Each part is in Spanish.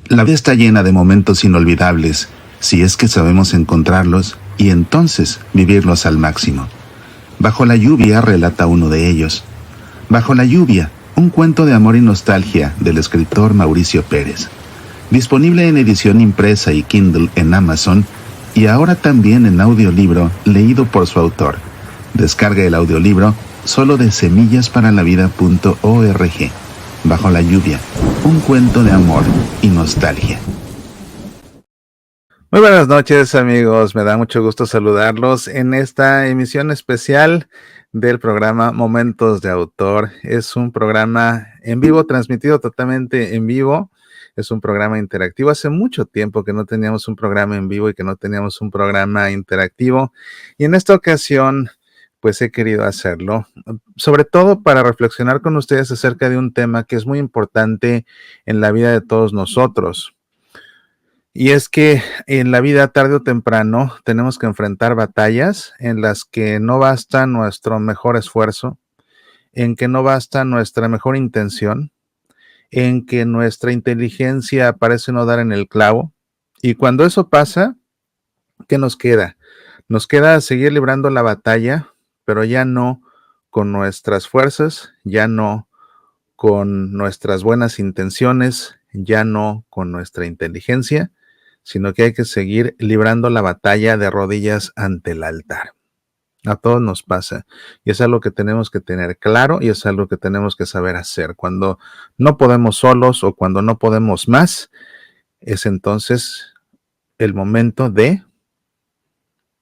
La vida está llena de momentos inolvidables, si es que sabemos encontrarlos y entonces vivirlos al máximo. Bajo la lluvia relata uno de ellos. Bajo la lluvia, un cuento de amor y nostalgia del escritor Mauricio Pérez. Disponible en edición impresa y Kindle en Amazon y ahora también en audiolibro leído por su autor. Descarga el audiolibro solo de semillasparalavida.org. Bajo la lluvia, un cuento de amor y nostalgia. Muy buenas noches, amigos. Me da mucho gusto saludarlos en esta emisión especial del programa Momentos de Autor. Es un programa en vivo, transmitido totalmente en vivo. Es un programa interactivo. Hace mucho tiempo que no teníamos un programa en vivo y que no teníamos un programa interactivo. Y en esta ocasión, pues he querido hacerlo, sobre todo para reflexionar con ustedes acerca de un tema que es muy importante en la vida de todos nosotros. Y es que en la vida, tarde o temprano, tenemos que enfrentar batallas en las que no basta nuestro mejor esfuerzo, en que no basta nuestra mejor intención, en que nuestra inteligencia parece no dar en el clavo. Y cuando eso pasa, ¿qué nos queda? Nos queda seguir librando la batalla, pero ya no con nuestras fuerzas, ya no con nuestras buenas intenciones, ya no con nuestra inteligencia, sino que hay que seguir librando la batalla de rodillas ante el altar. A todos nos pasa, y es algo que tenemos que tener claro y es algo que tenemos que saber hacer. Cuando no podemos solos o cuando no podemos más, es entonces el momento de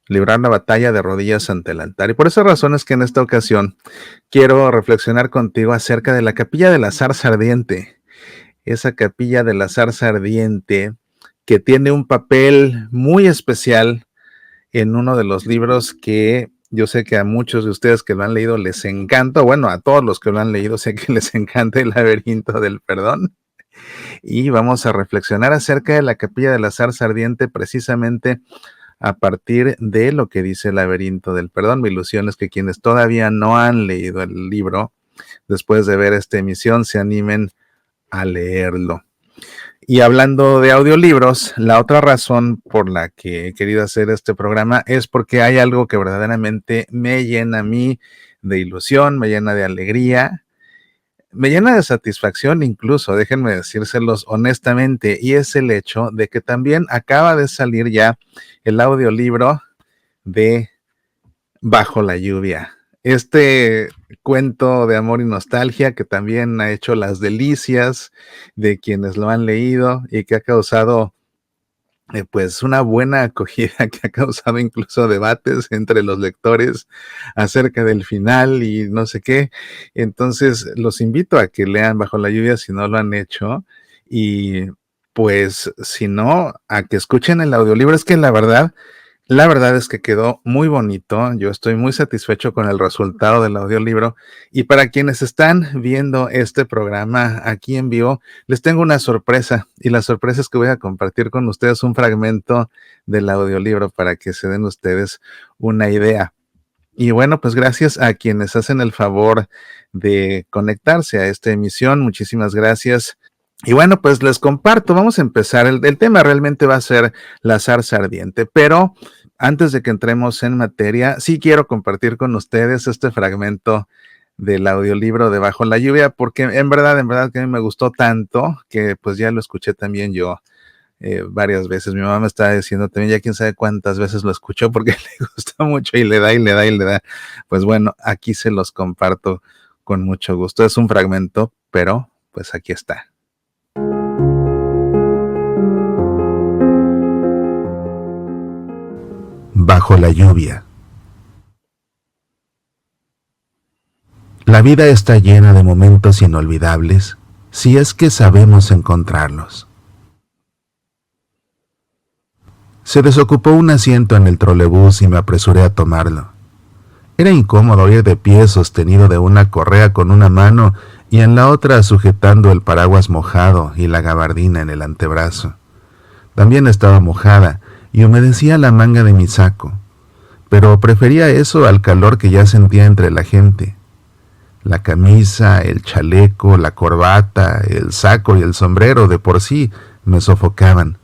librar la batalla de rodillas ante el altar. Y por esa razón es que en esta ocasión quiero reflexionar contigo acerca de la capilla de la zarza ardiente. Esa capilla de la zarza ardiente que tiene un papel muy especial en uno de los libros que yo sé que a muchos de ustedes que lo han leído les encanta. Bueno, a todos los que lo han leído sé que les encanta El laberinto del perdón. Y vamos a reflexionar acerca de la capilla de la zarza ardiente precisamente a partir de lo que dice El laberinto del perdón. Mi ilusión es que quienes todavía no han leído el libro, después de ver esta emisión, se animen a leerlo. Y hablando de audiolibros, la otra razón por la que he querido hacer este programa es porque hay algo que verdaderamente me llena a mí de ilusión, me llena de alegría, me llena de satisfacción incluso, déjenme decírselos honestamente, y es el hecho de que también acaba de salir ya el audiolibro de Bajo la lluvia. Este cuento de amor y nostalgia que también ha hecho las delicias de quienes lo han leído y que ha causado pues una buena acogida, que ha causado incluso debates entre los lectores acerca del final y no sé qué. Entonces los invito a que lean Bajo la lluvia si no lo han hecho y pues si no, a que escuchen el audiolibro. Es que la verdad es que quedó muy bonito. Yo estoy muy satisfecho con el resultado del audiolibro. Y para quienes están viendo este programa aquí en vivo, les tengo una sorpresa. Y la sorpresa es que voy a compartir con ustedes un fragmento del audiolibro para que se den ustedes una idea. Y bueno, pues gracias a quienes hacen el favor de conectarse a esta emisión. Muchísimas gracias. Y bueno, pues les comparto, vamos a empezar. El tema realmente va a ser la zarza ardiente, pero antes de que entremos en materia, sí quiero compartir con ustedes este fragmento del audiolibro de Bajo la lluvia, porque en verdad que a mí me gustó tanto que pues ya lo escuché también yo varias veces. Mi mamá me estaba diciendo también, ya quién sabe cuántas veces lo escuchó porque le gusta mucho y le da y le da y le da. Pues bueno, aquí se los comparto con mucho gusto. Es un fragmento, pero pues aquí está. Bajo la lluvia. La vida está llena de momentos inolvidables, si es que sabemos encontrarlos. Se desocupó un asiento en el trolebús y me apresuré a tomarlo. Era incómodo ir de pie sostenido de una correa con una mano y en la otra sujetando el paraguas mojado y la gabardina en el antebrazo. También estaba mojada y humedecía la manga de mi saco, pero prefería eso al calor que ya sentía entre la gente. La camisa, el chaleco, la corbata, el saco y el sombrero de por sí me sofocaban.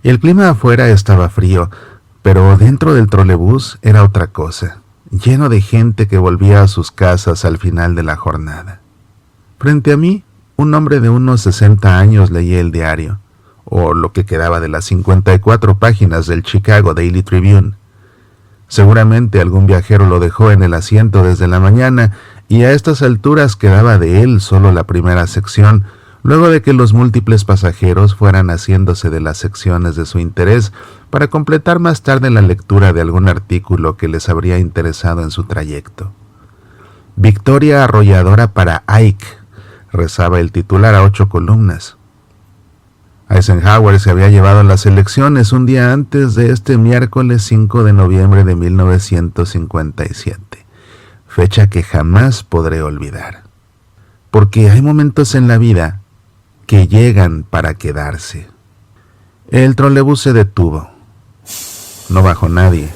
El clima afuera estaba frío, pero dentro del trolebús era otra cosa, lleno de gente que volvía a sus casas al final de la jornada. Frente a mí, un hombre de unos 60 años leía el diario, o lo que quedaba de las 54 páginas del Chicago Daily Tribune. Seguramente algún viajero lo dejó en el asiento desde la mañana y a estas alturas quedaba de él solo la primera sección, luego de que los múltiples pasajeros fueran haciéndose de las secciones de su interés para completar más tarde la lectura de algún artículo que les habría interesado en su trayecto. Victoria arrolladora para Ike, rezaba el titular a 8 columnas. Eisenhower se había llevado las elecciones un día antes de este miércoles 5 de noviembre de 1957, fecha que jamás podré olvidar. Porque hay momentos en la vida que llegan para quedarse. El trolebús se detuvo. No bajó nadie.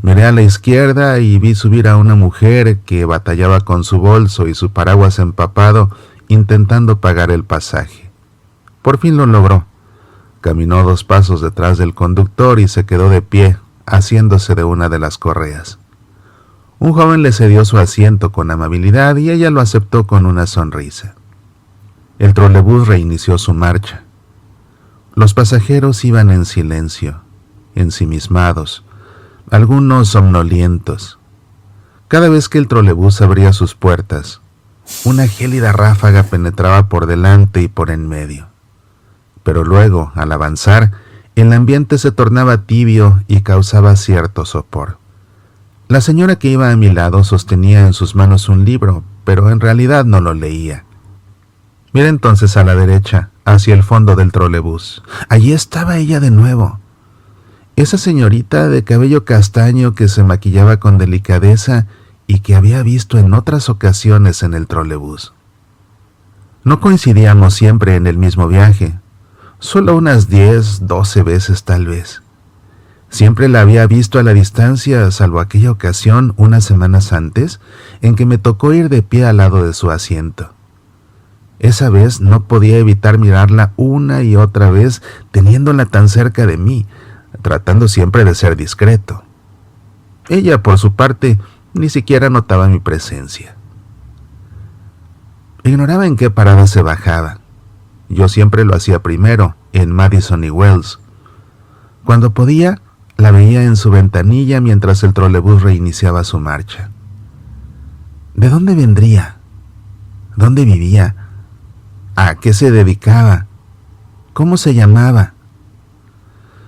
Miré a la izquierda y vi subir a una mujer que batallaba con su bolso y su paraguas empapado intentando pagar el pasaje. Por fin lo logró. Caminó 2 pasos detrás del conductor y se quedó de pie, haciéndose de una de las correas. Un joven le cedió su asiento con amabilidad y ella lo aceptó con una sonrisa. El trolebús reinició su marcha. Los pasajeros iban en silencio, ensimismados, algunos somnolientos. Cada vez que el trolebús abría sus puertas, una gélida ráfaga penetraba por delante y por en medio. Pero luego, al avanzar, el ambiente se tornaba tibio y causaba cierto sopor. La señora que iba a mi lado sostenía en sus manos un libro, pero en realidad no lo leía. Miré entonces a la derecha, hacia el fondo del trolebús. Allí estaba ella de nuevo. Esa señorita de cabello castaño que se maquillaba con delicadeza y que había visto en otras ocasiones en el trolebús. No coincidíamos siempre en el mismo viaje. Solo unas 10, 12 veces tal vez. Siempre la había visto a la distancia, salvo aquella ocasión unas semanas antes, en que me tocó ir de pie al lado de su asiento. Esa vez no podía evitar mirarla una y otra vez, teniéndola tan cerca de mí, tratando siempre de ser discreto. Ella, por su parte, ni siquiera notaba mi presencia. Ignoraba en qué parada se bajaba. Yo siempre lo hacía primero, en Madison y Wells. Cuando podía, la veía en su ventanilla mientras el trolebús reiniciaba su marcha. ¿De dónde vendría? ¿Dónde vivía? ¿A qué se dedicaba? ¿Cómo se llamaba?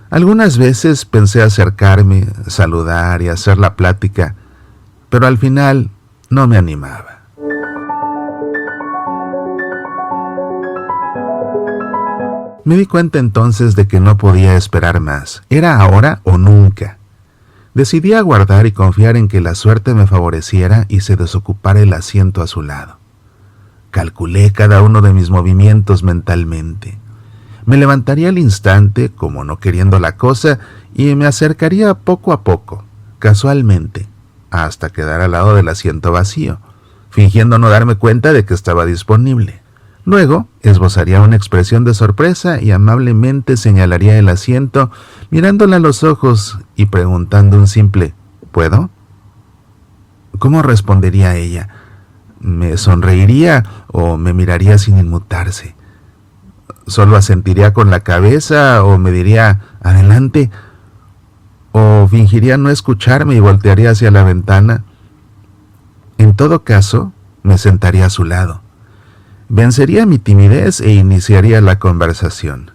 Algunas veces pensé acercarme, saludar y hacer la plática, pero al final no me animaba. Me di cuenta entonces de que no podía esperar más. Era ahora o nunca. Decidí aguardar y confiar en que la suerte me favoreciera y se desocupara el asiento a su lado. Calculé cada uno de mis movimientos mentalmente. Me levantaría al instante, como no queriendo la cosa, y me acercaría poco a poco, casualmente, hasta quedar al lado del asiento vacío, fingiendo no darme cuenta de que estaba disponible. Luego, esbozaría una expresión de sorpresa y amablemente señalaría el asiento, mirándola a los ojos y preguntando un simple ¿puedo? ¿Cómo respondería ella? ¿Me sonreiría o me miraría sin inmutarse? ¿Solo asentiría con la cabeza o me diría adelante? ¿O fingiría no escucharme y voltearía hacia la ventana? En todo caso, me sentaría a su lado. Vencería mi timidez e iniciaría la conversación.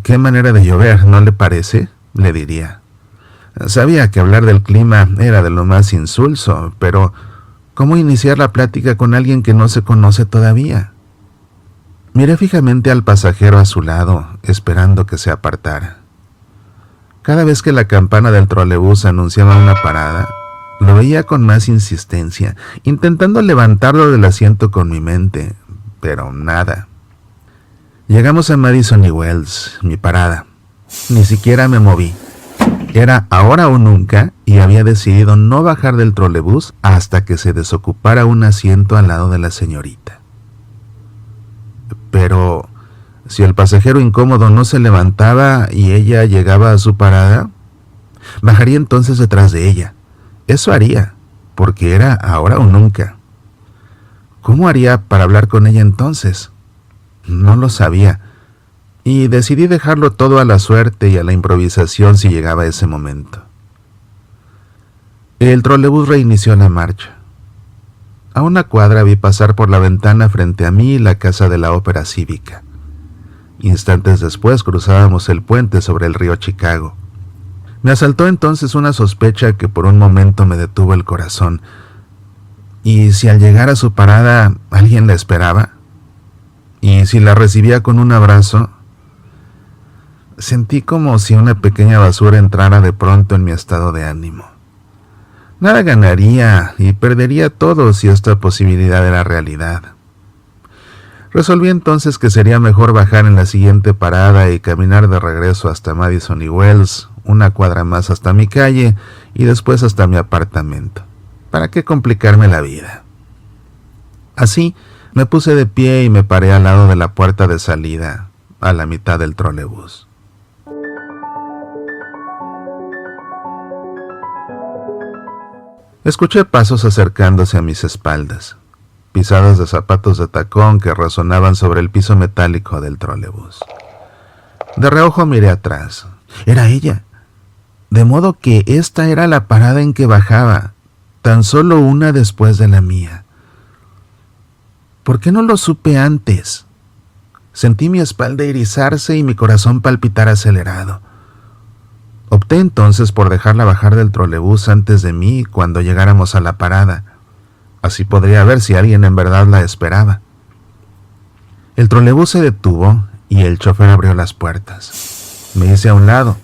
«¿Qué manera de llover, no le parece?», le diría. Sabía que hablar del clima era de lo más insulso, pero ¿cómo iniciar la plática con alguien que no se conoce todavía? Miré fijamente al pasajero a su lado, esperando que se apartara. Cada vez que la campana del trolebús anunciaba una parada, lo veía con más insistencia, intentando levantarlo del asiento con mi mente, pero nada. Llegamos a Madison y Wells, mi parada. Ni siquiera me moví. Era ahora o nunca y había decidido no bajar del trolebús hasta que se desocupara un asiento al lado de la señorita. Pero si el pasajero incómodo no se levantaba y ella llegaba a su parada, bajaría entonces detrás de ella. Eso haría, porque era ahora o nunca. ¿Cómo haría para hablar con ella entonces? No lo sabía, y decidí dejarlo todo a la suerte y a la improvisación si llegaba ese momento. El trolebús reinició la marcha. A una cuadra vi pasar por la ventana frente a mí la casa de la ópera cívica. Instantes después cruzábamos el puente sobre el río Chicago. Me asaltó entonces una sospecha que por un momento me detuvo el corazón. ¿Y si al llegar a su parada alguien la esperaba? ¿Y si la recibía con un abrazo? Sentí como si una pequeña basura entrara de pronto en mi estado de ánimo. Nada ganaría y perdería todo si esta posibilidad era realidad. Resolví entonces que sería mejor bajar en la siguiente parada y caminar de regreso hasta Madison y Wells, una cuadra más hasta mi calle y después hasta mi apartamento. ¿Para qué complicarme la vida? Así, me puse de pie y me paré al lado de la puerta de salida, a la mitad del trolebús. Escuché pasos acercándose a mis espaldas, pisadas de zapatos de tacón que resonaban sobre el piso metálico del trolebús. De reojo miré atrás. Era ella. De modo que esta era la parada en que bajaba, tan solo una después de la mía. ¿Por qué no lo supe antes? Sentí mi espalda erizarse y mi corazón palpitar acelerado. Opté entonces por dejarla bajar del trolebús antes de mí cuando llegáramos a la parada. Así podría ver si alguien en verdad la esperaba. El trolebús se detuvo y el chofer abrió las puertas. Me hice a un lado,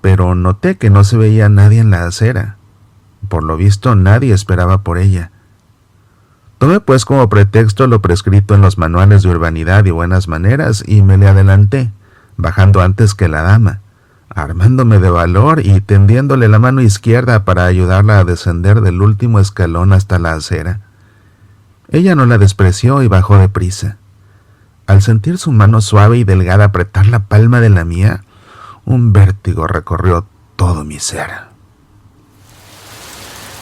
pero noté que no se veía nadie en la acera. Por lo visto, nadie esperaba por ella. Tomé pues como pretexto lo prescrito en los manuales de urbanidad y buenas maneras y me le adelanté, bajando antes que la dama, armándome de valor y tendiéndole la mano izquierda para ayudarla a descender del último escalón hasta la acera. Ella no la despreció y bajó deprisa. Al sentir su mano suave y delgada apretar la palma de la mía, un vértigo recorrió todo mi ser.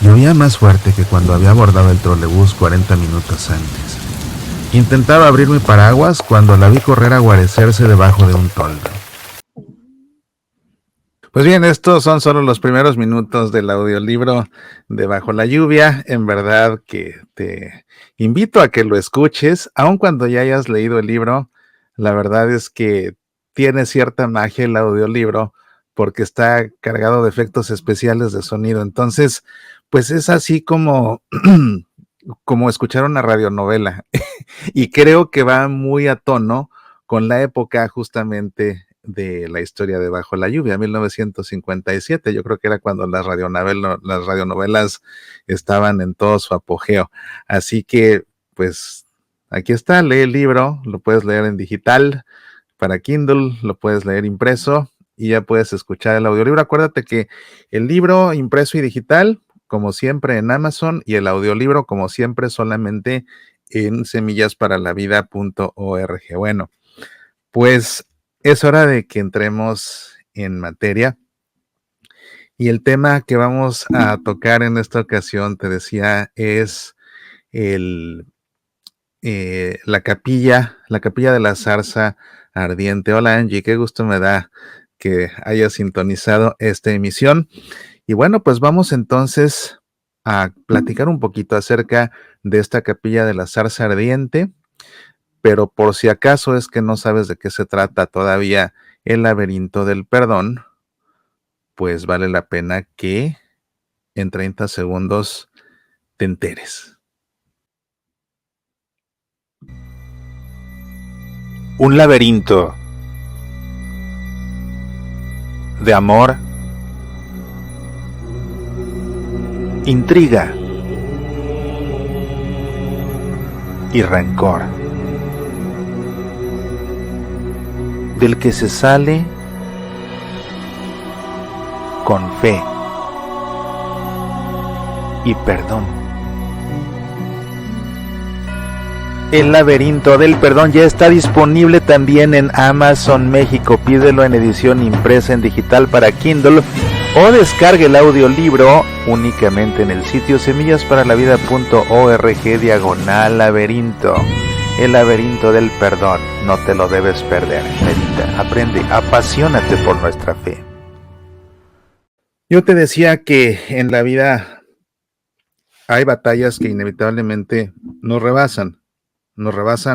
Llovía más fuerte que cuando había abordado el trolebús 40 minutos antes. Intentaba abrir mi paraguas cuando la vi correr a guarecerse debajo de un toldo. Pues bien, estos son solo los primeros minutos del audiolibro de Bajo la Lluvia. En verdad que te invito a que lo escuches, aun cuando ya hayas leído el libro. La verdad es que tiene cierta magia el audiolibro porque está cargado de efectos especiales de sonido. Entonces, pues es así como, como escuchar una radionovela. Y creo que va muy a tono con la época justamente de la historia de Bajo la Lluvia, 1957. Yo creo que era cuando las radionovelas estaban en todo su apogeo. Así que, pues, aquí está, lee el libro, lo puedes leer en digital, para Kindle, lo puedes leer impreso y ya puedes escuchar el audiolibro. Acuérdate que el libro impreso y digital, como siempre en Amazon, y el audiolibro, como siempre, solamente en semillasparalavida.org. Bueno, pues es hora de que entremos en materia. Y el tema que vamos a tocar en esta ocasión, te decía, es la capilla de la zarza ardiente. Hola Angie, qué gusto me da que hayas sintonizado esta emisión. Y bueno, pues vamos entonces a platicar un poquito acerca de esta capilla de la zarza ardiente, pero por si acaso es que no sabes de qué se trata todavía el laberinto del perdón, pues vale la pena que en 30 segundos te enteres. Un laberinto de amor, intriga y rencor, del que se sale con fe y perdón. El laberinto del perdón ya está disponible también en Amazon México. Pídelo en edición impresa en digital para Kindle o descargue el audiolibro únicamente en el sitio semillasparalavida.org/laberinto. El laberinto del perdón, no te lo debes perder. Medita, aprende, apasionate por nuestra fe. Yo te decía que en la vida hay batallas que inevitablemente nos rebasan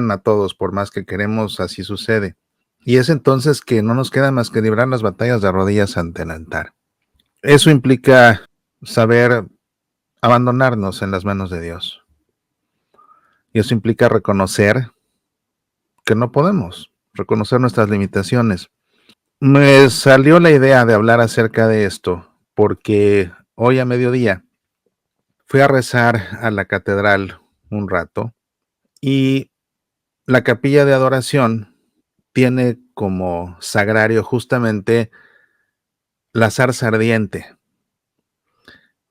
a todos, por más que queremos, así sucede. Y es entonces que no nos queda más que librar las batallas de rodillas ante el altar. Eso implica saber abandonarnos en las manos de Dios. Y eso implica reconocer que no podemos, reconocer nuestras limitaciones. Me salió la idea de hablar acerca de esto porque hoy a mediodía fui a rezar a la catedral un rato y la capilla de adoración tiene como sagrario justamente la zarza ardiente.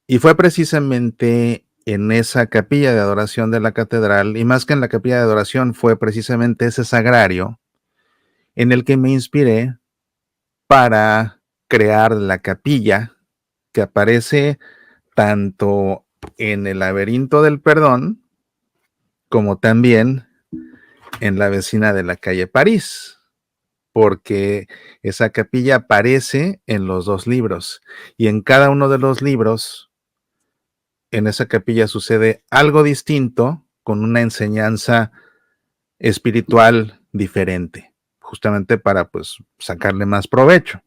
Y fue precisamente en esa capilla de adoración de la catedral, y más que en la capilla de adoración, fue precisamente ese sagrario en el que me inspiré para crear la capilla que aparece tanto en el laberinto del perdón como también en la vecina de la calle París, porque esa capilla aparece en los dos libros y en cada uno de los libros, en esa capilla sucede algo distinto con una enseñanza espiritual diferente, justamente para pues sacarle más provecho.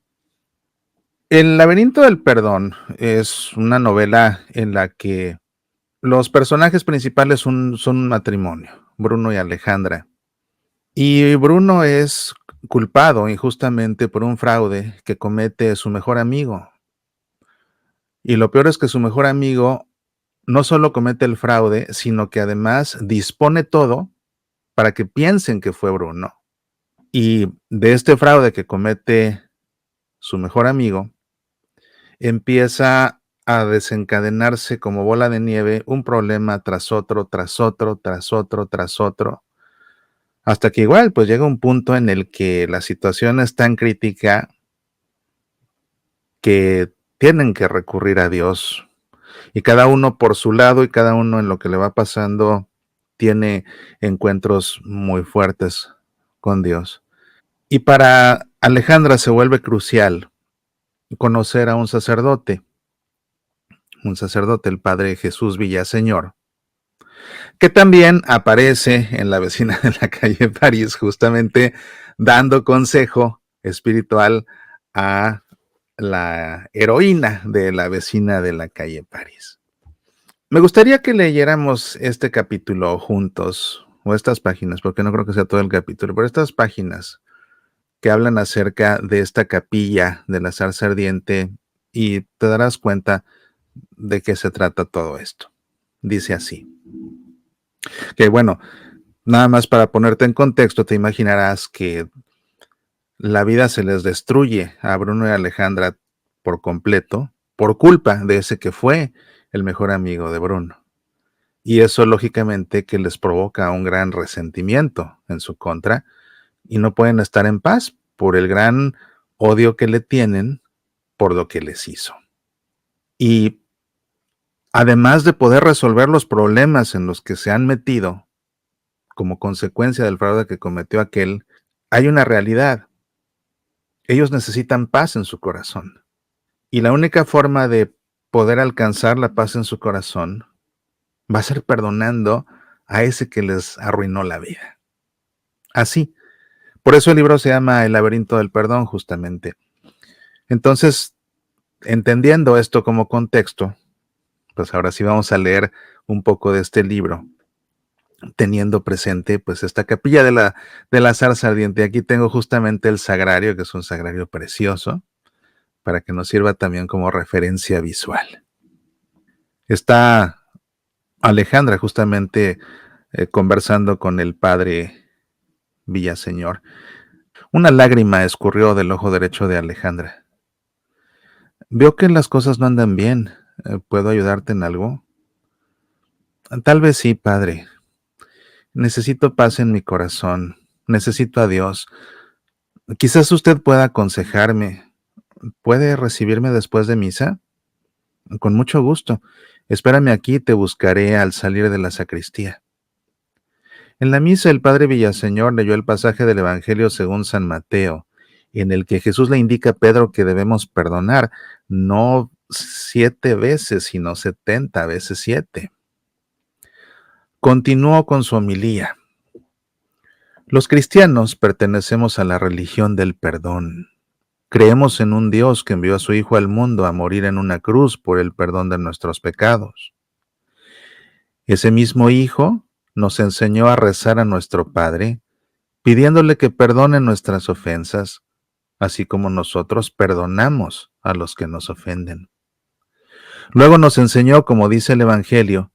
El laberinto del perdón es una novela en la que los personajes principales son un matrimonio, Bruno y Alejandra. Y Bruno es culpado injustamente por un fraude que comete su mejor amigo. Y lo peor es que su mejor amigo no solo comete el fraude, sino que además dispone todo para que piensen que fue Bruno. Y de este fraude que comete su mejor amigo, empieza a desencadenarse como bola de nieve un problema tras otro, tras otro, tras otro, tras otro, hasta que igual pues llega un punto en el que la situación es tan crítica que tienen que recurrir a Dios, y cada uno por su lado y cada uno en lo que le va pasando tiene encuentros muy fuertes con Dios. Y para Alejandra se vuelve crucial conocer a un sacerdote, el padre Jesús Villaseñor, que también aparece en la vecina de la calle París, justamente dando consejo espiritual a la heroína de la vecina de la calle París. Me gustaría que leyéramos este capítulo juntos, o estas páginas, porque no creo que sea todo el capítulo, pero estas páginas que hablan acerca de esta capilla de la zarza ardiente, y te darás cuenta de qué se trata todo esto. Dice así. Que bueno, nada más para ponerte en contexto, te imaginarás que la vida se les destruye a Bruno y Alejandra por completo por culpa de ese que fue el mejor amigo de Bruno. Y eso lógicamente que les provoca un gran resentimiento en su contra y no pueden estar en paz por el gran odio que le tienen por lo que les hizo. Y además de poder resolver los problemas en los que se han metido como consecuencia del fraude que cometió aquel, hay una realidad. Ellos necesitan paz en su corazón. Y la única forma de poder alcanzar la paz en su corazón va a ser perdonando a ese que les arruinó la vida. Así. Por eso el libro se llama El laberinto del perdón, justamente. Entonces, entendiendo esto como contexto, pues ahora sí vamos a leer un poco de este libro, teniendo presente pues esta capilla de la zarza ardiente. Aquí tengo justamente el sagrario, que es un sagrario precioso, para que nos sirva también como referencia visual. Está Alejandra justamente conversando con el padre Villaseñor. Una lágrima escurrió del ojo derecho de Alejandra. Veo que las cosas no andan bien. ¿Puedo ayudarte en algo? Tal vez sí, padre. Necesito paz en mi corazón. Necesito a Dios. Quizás usted pueda aconsejarme. ¿Puede recibirme después de misa? Con mucho gusto. Espérame aquí y te buscaré al salir de la sacristía. En la misa el padre Villaseñor leyó el pasaje del Evangelio según San Mateo, en el que Jesús le indica a Pedro que debemos perdonar, no 7 veces, sino 70 veces 7. Continuó con su homilía. Los cristianos pertenecemos a la religión del perdón. Creemos en un Dios que envió a su Hijo al mundo a morir en una cruz por el perdón de nuestros pecados. Ese mismo Hijo nos enseñó a rezar a nuestro Padre, pidiéndole que perdone nuestras ofensas, así como nosotros perdonamos a los que nos ofenden. Luego nos enseñó, como dice el Evangelio,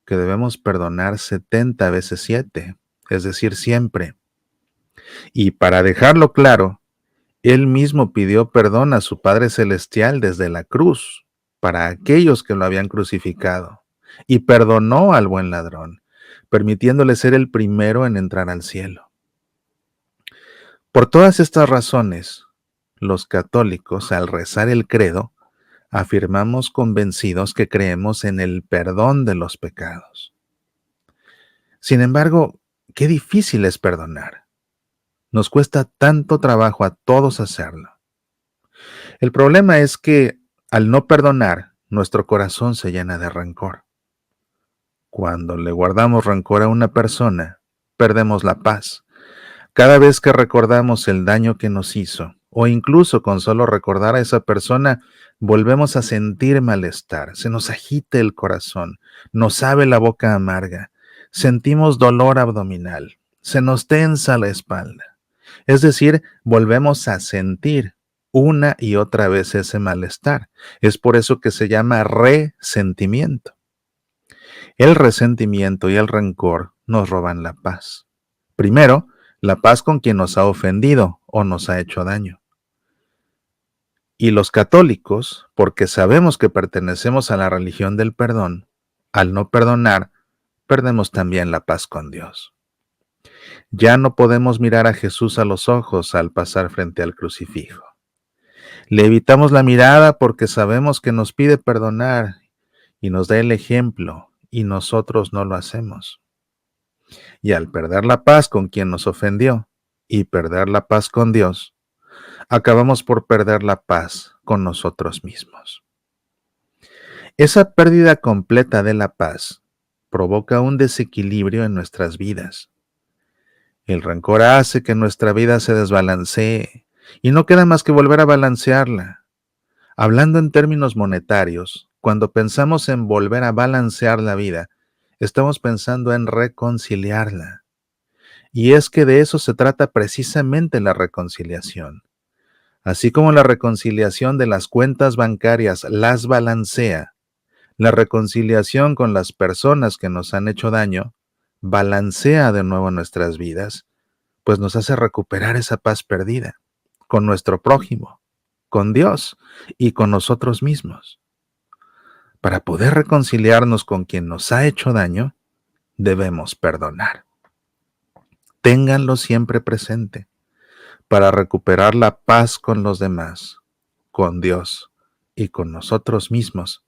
que debemos perdonar 70 veces 7, es decir, siempre. Y para dejarlo claro, Él mismo pidió perdón a su Padre Celestial desde la cruz, para aquellos que lo habían crucificado, y perdonó al buen ladrón, permitiéndole ser el primero en entrar al cielo. Por todas estas razones, los católicos, al rezar el credo, afirmamos convencidos que creemos en el perdón de los pecados. Sin embargo, qué difícil es perdonar. Nos cuesta tanto trabajo a todos hacerlo. El problema es que al no perdonar, nuestro corazón se llena de rencor. Cuando le guardamos rencor a una persona, perdemos la paz. Cada vez que recordamos el daño que nos hizo, o incluso con solo recordar a esa persona, volvemos a sentir malestar, se nos agita el corazón, nos sabe la boca amarga, sentimos dolor abdominal, se nos tensa la espalda. Es decir, volvemos a sentir una y otra vez ese malestar. Es por eso que se llama resentimiento. El resentimiento y el rencor nos roban la paz. Primero, la paz con quien nos ha ofendido o nos ha hecho daño. Y los católicos, porque sabemos que pertenecemos a la religión del perdón, al no perdonar, perdemos también la paz con Dios. Ya no podemos mirar a Jesús a los ojos al pasar frente al crucifijo. Le evitamos la mirada porque sabemos que nos pide perdonar y nos da el ejemplo, y nosotros no lo hacemos. Y al perder la paz con quien nos ofendió y perder la paz con Dios, acabamos por perder la paz con nosotros mismos. Esa pérdida completa de la paz provoca un desequilibrio en nuestras vidas. El rencor hace que nuestra vida se desbalancee y no queda más que volver a balancearla. Hablando en términos monetarios, cuando pensamos en volver a balancear la vida, estamos pensando en reconciliarla. Y es que de eso se trata precisamente la reconciliación. Así como la reconciliación de las cuentas bancarias las balancea, la reconciliación con las personas que nos han hecho daño balancea de nuevo nuestras vidas, pues nos hace recuperar esa paz perdida con nuestro prójimo, con Dios y con nosotros mismos. Para poder reconciliarnos con quien nos ha hecho daño, debemos perdonar. Ténganlo siempre presente. Para recuperar la paz con los demás, con Dios y con nosotros mismos,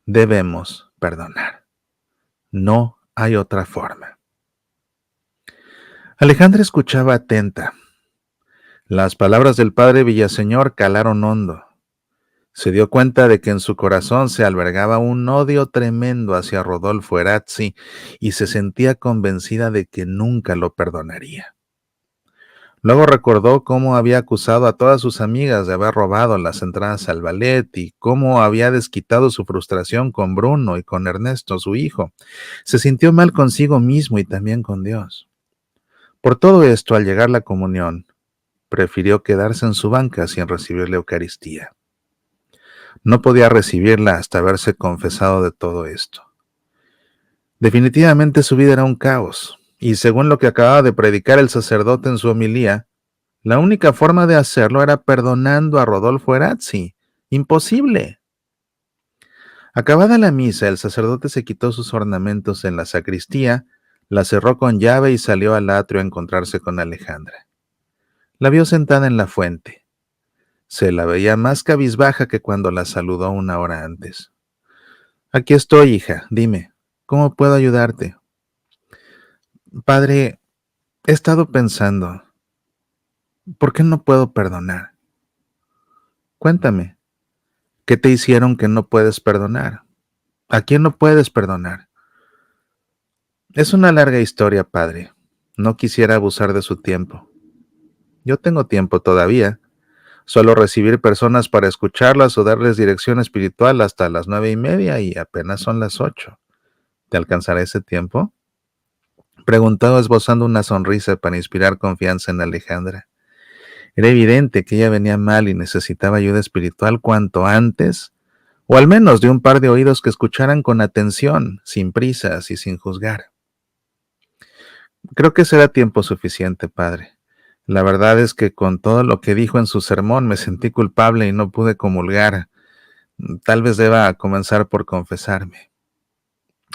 debemos perdonar. No hay otra forma. Alejandra escuchaba atenta. Las palabras del padre Villaseñor calaron hondo. Se dio cuenta de que en su corazón se albergaba un odio tremendo hacia Rodolfo Erazzi y se sentía convencida de que nunca lo perdonaría. Luego recordó cómo había acusado a todas sus amigas de haber robado las entradas al ballet y cómo había desquitado su frustración con Bruno y con Ernesto, su hijo. Se sintió mal consigo mismo y también con Dios. Por todo esto, al llegar la comunión, prefirió quedarse en su banca sin recibir la Eucaristía. No podía recibirla hasta haberse confesado de todo esto. Definitivamente su vida era un caos, y según lo que acababa de predicar el sacerdote en su homilía, la única forma de hacerlo era perdonando a Rodolfo Erazzi Imposible. Acabada la misa, el sacerdote se quitó sus ornamentos en la sacristía, la cerró con llave y salió al atrio a encontrarse con Alejandra. La vio sentada en la fuente. Se la veía más cabizbaja que cuando la saludó una hora antes. Aquí estoy, hija. Dime, ¿cómo puedo ayudarte? Padre, he estado pensando, ¿por qué no puedo perdonar? Cuéntame, ¿qué te hicieron que no puedes perdonar? ¿A quién no puedes perdonar? Es una larga historia, padre. No quisiera abusar de su tiempo. Yo tengo tiempo todavía. Suelo recibir personas para escucharlas o darles dirección espiritual hasta las 9:30 y apenas son las 8. ¿Te alcanzará ese tiempo? Preguntó esbozando una sonrisa para inspirar confianza en Alejandra. Era evidente que ella venía mal y necesitaba ayuda espiritual cuanto antes, o al menos de un par de oídos que escucharan con atención, sin prisas y sin juzgar. Creo que será tiempo suficiente, padre. La verdad es que con todo lo que dijo en su sermón me sentí culpable y no pude comulgar. Tal vez deba comenzar por confesarme.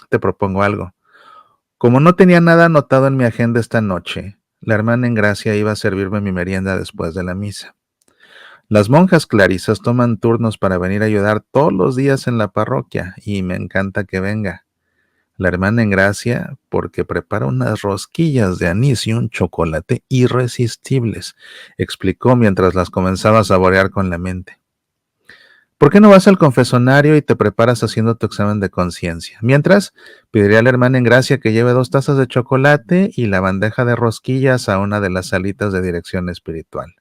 Te propongo algo. Como no tenía nada anotado en mi agenda esta noche, la hermana en gracia iba a servirme mi merienda después de la misa. Las monjas clarisas toman turnos para venir a ayudar todos los días en la parroquia y me encanta que venga. La hermana en gracia porque prepara unas rosquillas de anís y un chocolate irresistibles, explicó mientras las comenzaba a saborear con la mente. ¿Por qué no vas al confesonario y te preparas haciendo tu examen de conciencia? Mientras, pediría a la hermana en gracia que lleve 2 tazas de chocolate y la bandeja de rosquillas a una de las salitas de dirección espiritual.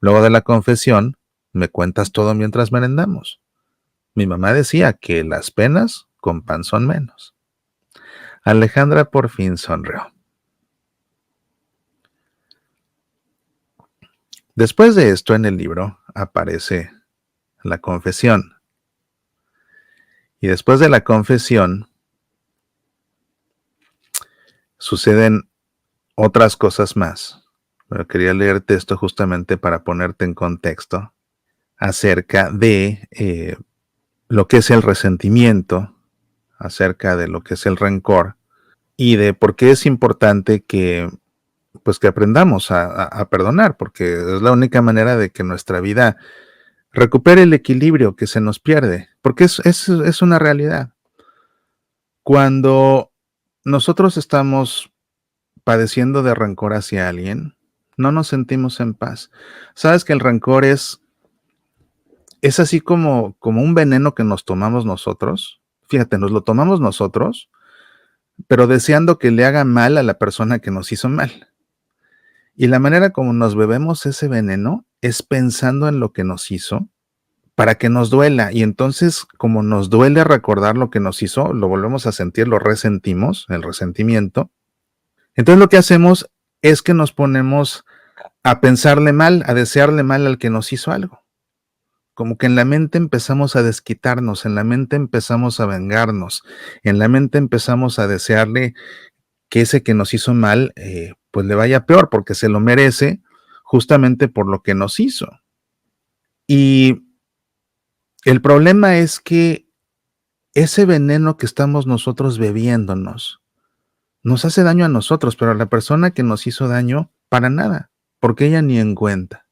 Luego de la confesión, me cuentas todo mientras merendamos. Mi mamá decía que las penas con pan son menos. Alejandra por fin sonrió. Después de esto en el libro aparece la confesión. Y después de la confesión suceden otras cosas más. Pero quería leerte esto justamente para ponerte en contexto acerca de lo que es el resentimiento, acerca de lo que es el rencor y de por qué es importante que aprendamos a perdonar, porque es la única manera de que nuestra vida recupere el equilibrio que se nos pierde, porque es una realidad. Cuando nosotros estamos padeciendo de rencor hacia alguien, no nos sentimos en paz. Sabes que el rencor es así como un veneno que nos tomamos nosotros. Fíjate, nos lo tomamos nosotros, pero deseando que le haga mal a la persona que nos hizo mal. Y la manera como nos bebemos ese veneno es pensando en lo que nos hizo para que nos duela. Y entonces, como nos duele recordar lo que nos hizo, lo volvemos a sentir, lo resentimos, el resentimiento. Entonces lo que hacemos es que nos ponemos a pensarle mal, a desearle mal al que nos hizo algo. Como que en la mente empezamos a desquitarnos, en la mente empezamos a vengarnos, en la mente empezamos a desearle que ese que nos hizo mal, pues le vaya peor, porque se lo merece justamente por lo que nos hizo. Y el problema es que ese veneno que estamos nosotros bebiéndonos nos hace daño a nosotros, pero a la persona que nos hizo daño, para nada, porque ella ni en cuenta.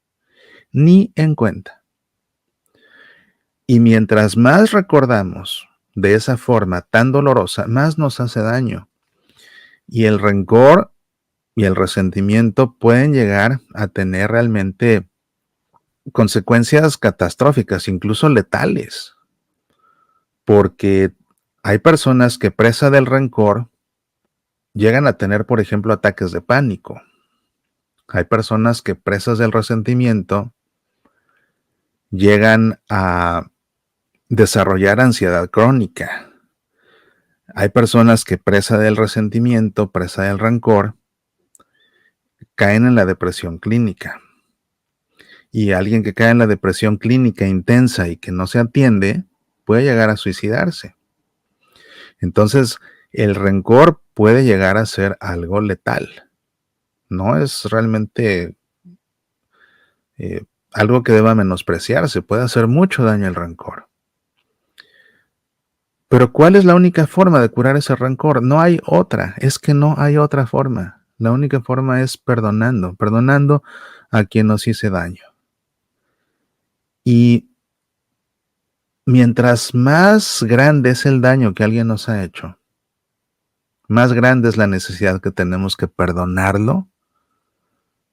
Y mientras más recordamos de esa forma tan dolorosa, más nos hace daño. Y el rencor y el resentimiento pueden llegar a tener realmente consecuencias catastróficas, incluso letales, porque hay personas que presa del rencor llegan a tener, por ejemplo, ataques de pánico. Hay personas que presas del resentimiento llegan a desarrollar ansiedad crónica. Hay personas que presa del resentimiento, presa del rencor, caen en la depresión clínica. Y alguien que cae en la depresión clínica intensa y que no se atiende, puede llegar a suicidarse. Entonces, el rencor puede llegar a ser algo letal. No es realmente algo que deba menospreciarse. Puede hacer mucho daño el rencor. Pero ¿cuál es la única forma de curar ese rencor? No hay otra. Es que no hay otra forma. La única forma es perdonando a quien nos hizo daño. Y mientras más grande es el daño que alguien nos ha hecho, más grande es la necesidad que tenemos que perdonarlo,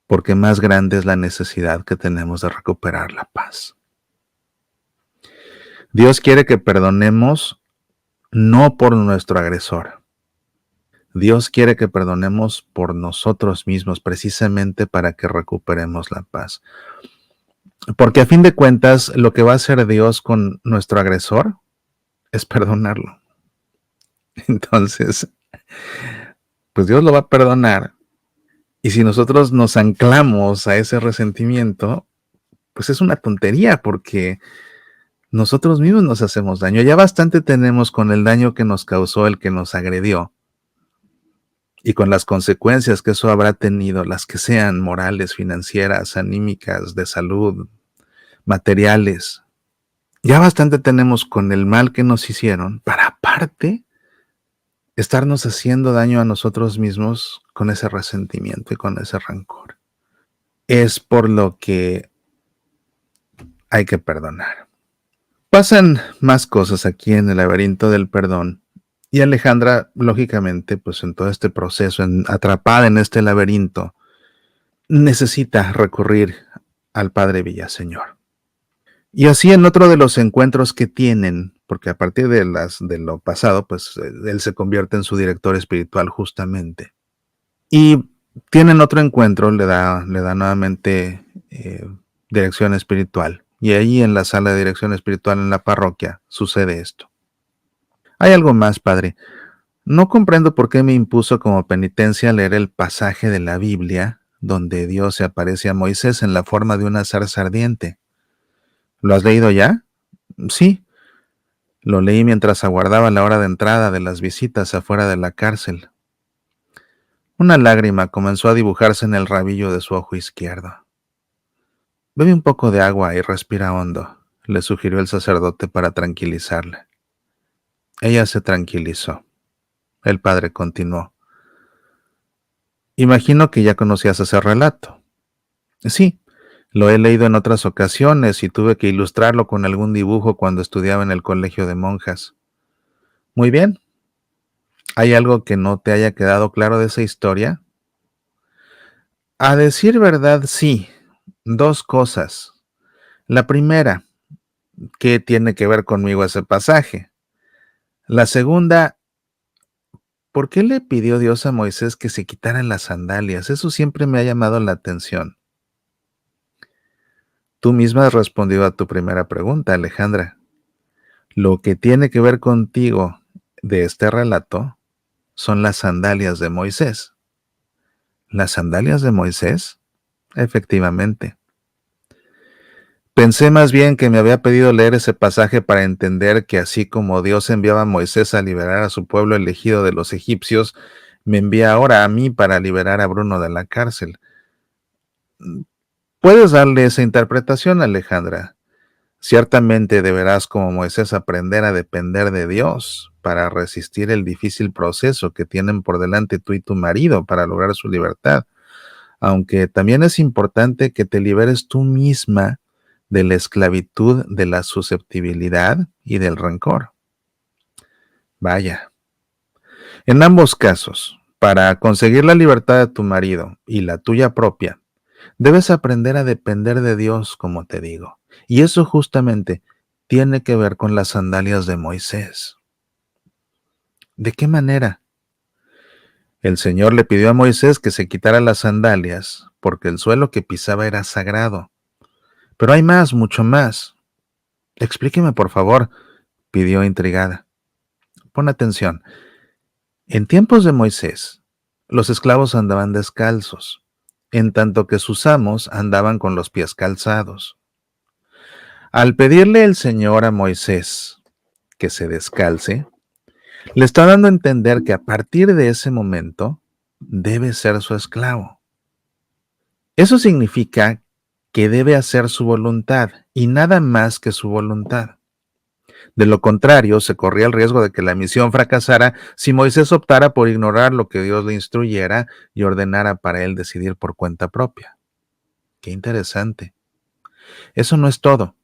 porque más grande es la necesidad que tenemos de recuperar la paz. Dios quiere que perdonemos no por nuestro agresor. Dios quiere que perdonemos por nosotros mismos, precisamente para que recuperemos la paz. Porque a fin de cuentas, lo que va a hacer Dios con nuestro agresor es perdonarlo. Entonces, pues Dios lo va a perdonar. Y si nosotros nos anclamos a ese resentimiento, pues es una tontería, porque nosotros mismos nos hacemos daño. Ya bastante tenemos con el daño que nos causó el que nos agredió y con las consecuencias que eso habrá tenido, las que sean morales, financieras, anímicas, de salud, materiales. Ya bastante tenemos con el mal que nos hicieron para aparte estarnos haciendo daño a nosotros mismos con ese resentimiento y con ese rencor. Es por lo que hay que perdonar. Pasan más cosas aquí en el laberinto del perdón. Y Alejandra, lógicamente, pues en todo este proceso, atrapada en este laberinto, necesita recurrir al Padre Villaseñor. Y así en otro de los encuentros que tienen, porque a partir de lo pasado, pues él se convierte en su director espiritual justamente. Y tienen otro encuentro, le da nuevamente dirección espiritual. Y ahí en la sala de dirección espiritual en la parroquia sucede esto. Hay algo más, padre. No comprendo por qué me impuso como penitencia leer el pasaje de la Biblia donde Dios se aparece a Moisés en la forma de una zarza ardiente. ¿Lo has leído ya? Sí. Lo leí mientras aguardaba la hora de entrada de las visitas afuera de la cárcel. Una lágrima comenzó a dibujarse en el rabillo de su ojo izquierdo. Bebe un poco de agua y respira hondo, le sugirió el sacerdote para tranquilizarla. Ella se tranquilizó. El padre continuó. Imagino que ya conocías ese relato. Sí, lo he leído en otras ocasiones y tuve que ilustrarlo con algún dibujo cuando estudiaba en el colegio de monjas. Muy bien. ¿Hay algo que no te haya quedado claro de esa historia? A decir verdad, sí. Dos cosas. La primera, ¿qué tiene que ver conmigo ese pasaje? La segunda, ¿por qué le pidió Dios a Moisés que se quitaran las sandalias? Eso siempre me ha llamado la atención. Tú misma has respondido a tu primera pregunta, Alejandra. Lo que tiene que ver contigo de este relato son las sandalias de Moisés. ¿Las sandalias de Moisés? Efectivamente. Pensé más bien que me había pedido leer ese pasaje para entender que así como Dios enviaba a Moisés a liberar a su pueblo elegido de los egipcios, me envía ahora a mí para liberar a Bruno de la cárcel. Puedes darle esa interpretación, Alejandra. Ciertamente deberás, como Moisés, aprender a depender de Dios para resistir el difícil proceso que tienen por delante tú y tu marido para lograr su libertad. Aunque también es importante que te liberes tú misma de la esclavitud, de la susceptibilidad y del rencor. Vaya. En ambos casos, para conseguir la libertad de tu marido y la tuya propia, debes aprender a depender de Dios, como te digo. Y eso justamente tiene que ver con las sandalias de Moisés. ¿De qué manera? El Señor le pidió a Moisés que se quitara las sandalias porque el suelo que pisaba era sagrado. Pero hay más, mucho más. Explíqueme, por favor, pidió intrigada. Pon atención. En tiempos de Moisés, los esclavos andaban descalzos, en tanto que sus amos andaban con los pies calzados. Al pedirle el Señor a Moisés que se descalce, le está dando a entender que a partir de ese momento debe ser su esclavo. Eso significa que debe hacer su voluntad y nada más que su voluntad. De lo contrario, se corría el riesgo de que la misión fracasara si Moisés optara por ignorar lo que Dios le instruyera y ordenara para él decidir por cuenta propia. Qué interesante. Eso no es todo.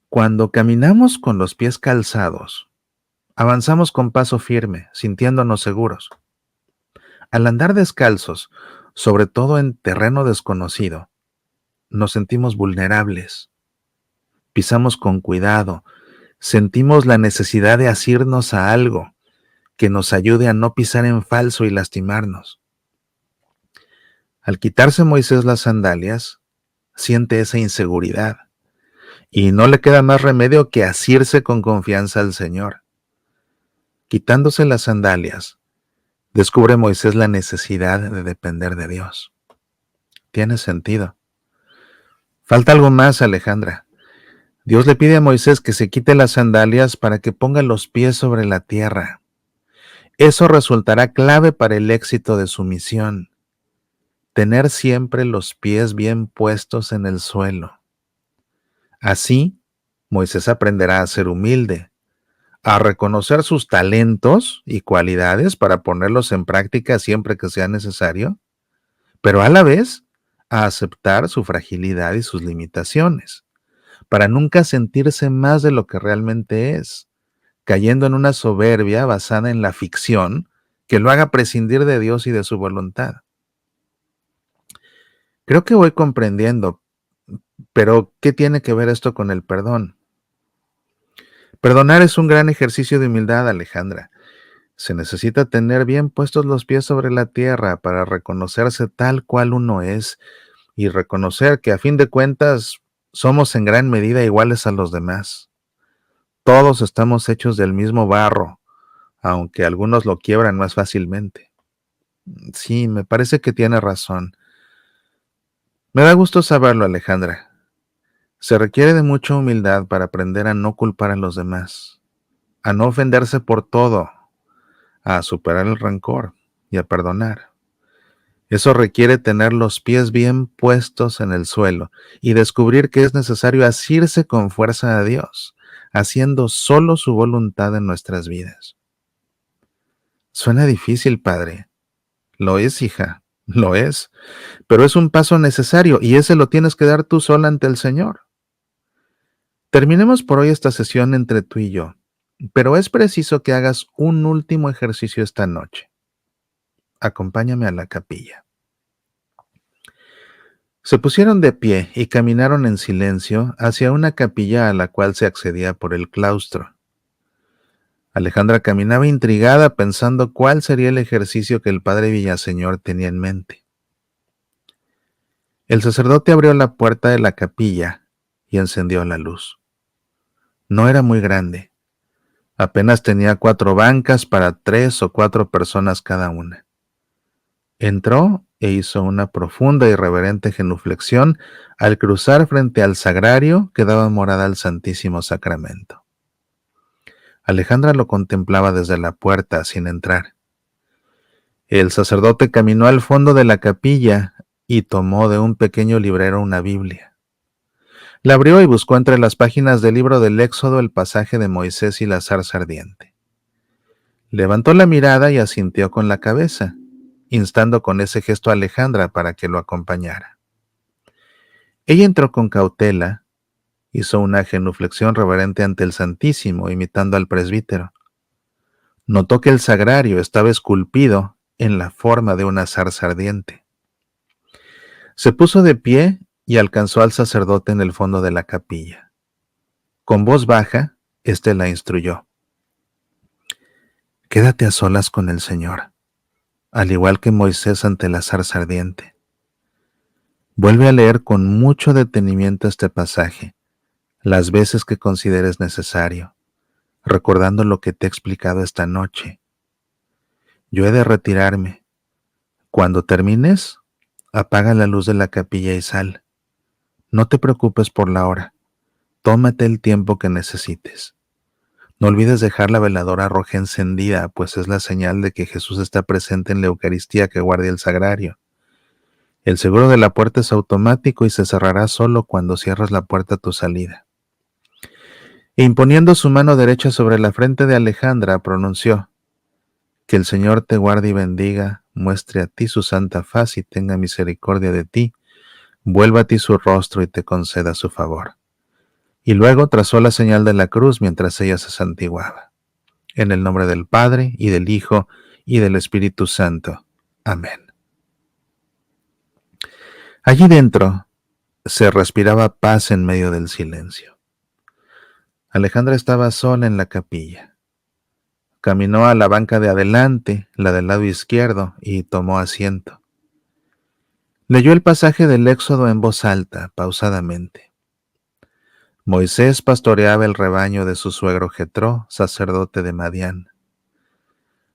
Cuando caminamos con los pies calzados, avanzamos con paso firme, sintiéndonos seguros. Al andar descalzos, sobre todo en terreno desconocido, nos sentimos vulnerables. Pisamos con cuidado, sentimos la necesidad de asirnos a algo que nos ayude a no pisar en falso y lastimarnos. Al quitarse Moisés las sandalias, siente esa inseguridad y no le queda más remedio que asirse con confianza al Señor. Quitándose las sandalias, descubre Moisés la necesidad de depender de Dios. Tiene sentido. Falta algo más, Alejandra. Dios le pide a Moisés que se quite las sandalias para que ponga los pies sobre la tierra. Eso resultará clave para el éxito de su misión. Tener siempre los pies bien puestos en el suelo. Así, Moisés aprenderá a ser humilde, a reconocer sus talentos y cualidades para ponerlos en práctica siempre que sea necesario, pero a la vez a aceptar su fragilidad y sus limitaciones, para nunca sentirse más de lo que realmente es, cayendo en una soberbia basada en la ficción que lo haga prescindir de Dios y de su voluntad. Creo que voy comprendiendo, pero ¿qué tiene que ver esto con el perdón? Perdonar es un gran ejercicio de humildad, Alejandra. Se necesita tener bien puestos los pies sobre la tierra para reconocerse tal cual uno es y reconocer que a fin de cuentas somos en gran medida iguales a los demás. Todos estamos hechos del mismo barro, aunque algunos lo quiebran más fácilmente. Sí, me parece que tiene razón. Me da gusto saberlo, Alejandra. Se requiere de mucha humildad para aprender a no culpar a los demás, a no ofenderse por todo, a superar el rencor y a perdonar. Eso requiere tener los pies bien puestos en el suelo y descubrir que es necesario asirse con fuerza a Dios, haciendo solo su voluntad en nuestras vidas. Suena difícil, padre. Lo es, hija, lo es, pero es un paso necesario y ese lo tienes que dar tú sola ante el Señor. Terminemos por hoy esta sesión entre tú y yo, pero es preciso que hagas un último ejercicio esta noche. Acompáñame a la capilla. Se pusieron de pie y caminaron en silencio hacia una capilla a la cual se accedía por el claustro. Alejandra caminaba intrigada pensando cuál sería el ejercicio que el padre Villaseñor tenía en mente. El sacerdote abrió la puerta de la capilla y encendió la luz. No era muy grande. Apenas tenía 4 bancas para 3 o 4 personas cada una. Entró e hizo una profunda y reverente genuflexión al cruzar frente al sagrario que daba morada al Santísimo Sacramento. Alejandra lo contemplaba desde la puerta sin entrar. El sacerdote caminó al fondo de la capilla y tomó de un pequeño librero una Biblia. La abrió y buscó entre las páginas del libro del Éxodo el pasaje de Moisés y la zarza ardiente. Levantó la mirada y asintió con la cabeza, instando con ese gesto a Alejandra para que lo acompañara. Ella entró con cautela, hizo una genuflexión reverente ante el Santísimo, imitando al presbítero. Notó que el sagrario estaba esculpido en la forma de una zarza ardiente. Se puso de pie y alcanzó al sacerdote en el fondo de la capilla. Con voz baja, éste la instruyó. Quédate a solas con el Señor, al igual que Moisés ante la zarza ardiente. Vuelve a leer con mucho detenimiento este pasaje, las veces que consideres necesario, recordando lo que te he explicado esta noche. Yo he de retirarme. Cuando termines, apaga la luz de la capilla y sal. No te preocupes por la hora. Tómate el tiempo que necesites. No olvides dejar la veladora roja encendida, pues es la señal de que Jesús está presente en la Eucaristía que guarda el sagrario. El seguro de la puerta es automático y se cerrará solo cuando cierres la puerta a tu salida. E imponiendo su mano derecha sobre la frente de Alejandra, pronunció: que el Señor te guarde y bendiga, muestre a ti su santa faz y tenga misericordia de ti, vuelva a ti su rostro y te conceda su favor. Y luego trazó la señal de la cruz mientras ella se santiguaba. En el nombre del Padre, y del Hijo, y del Espíritu Santo. Amén. Allí dentro se respiraba paz en medio del silencio. Alejandra estaba sola en la capilla. Caminó a la banca de adelante, la del lado izquierdo, y tomó asiento. Leyó el pasaje del Éxodo en voz alta, pausadamente. Moisés pastoreaba el rebaño de su suegro Jetró, sacerdote de Madián.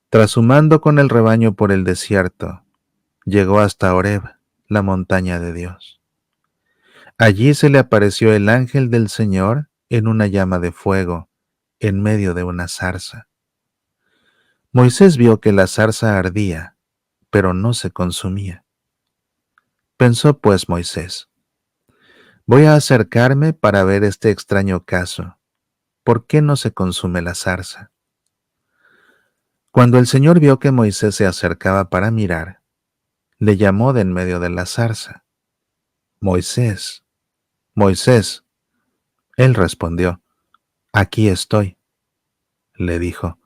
Trashumando con el rebaño por el desierto, llegó hasta Horeb, la montaña de Dios. Allí se le apareció el ángel del Señor en una llama de fuego, en medio de una zarza. Moisés vio que la zarza ardía, pero no se consumía. Pensó pues Moisés: voy a acercarme para ver este extraño caso. ¿Por qué no se consume la zarza? Cuando el Señor vio que Moisés se acercaba para mirar, le llamó de en medio de la zarza: Moisés, Moisés. Él respondió: aquí estoy. Le dijo: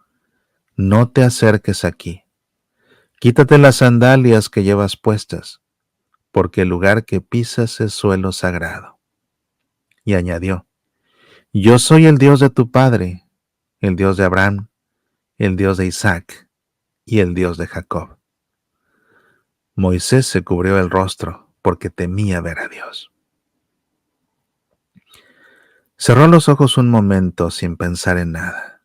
no te acerques aquí. Quítate las sandalias que llevas puestas, porque el lugar que pisas es suelo sagrado. Y añadió: yo soy el Dios de tu padre, el Dios de Abraham, el Dios de Isaac y el Dios de Jacob. Moisés se cubrió el rostro porque temía ver a Dios. Cerró los ojos un momento sin pensar en nada.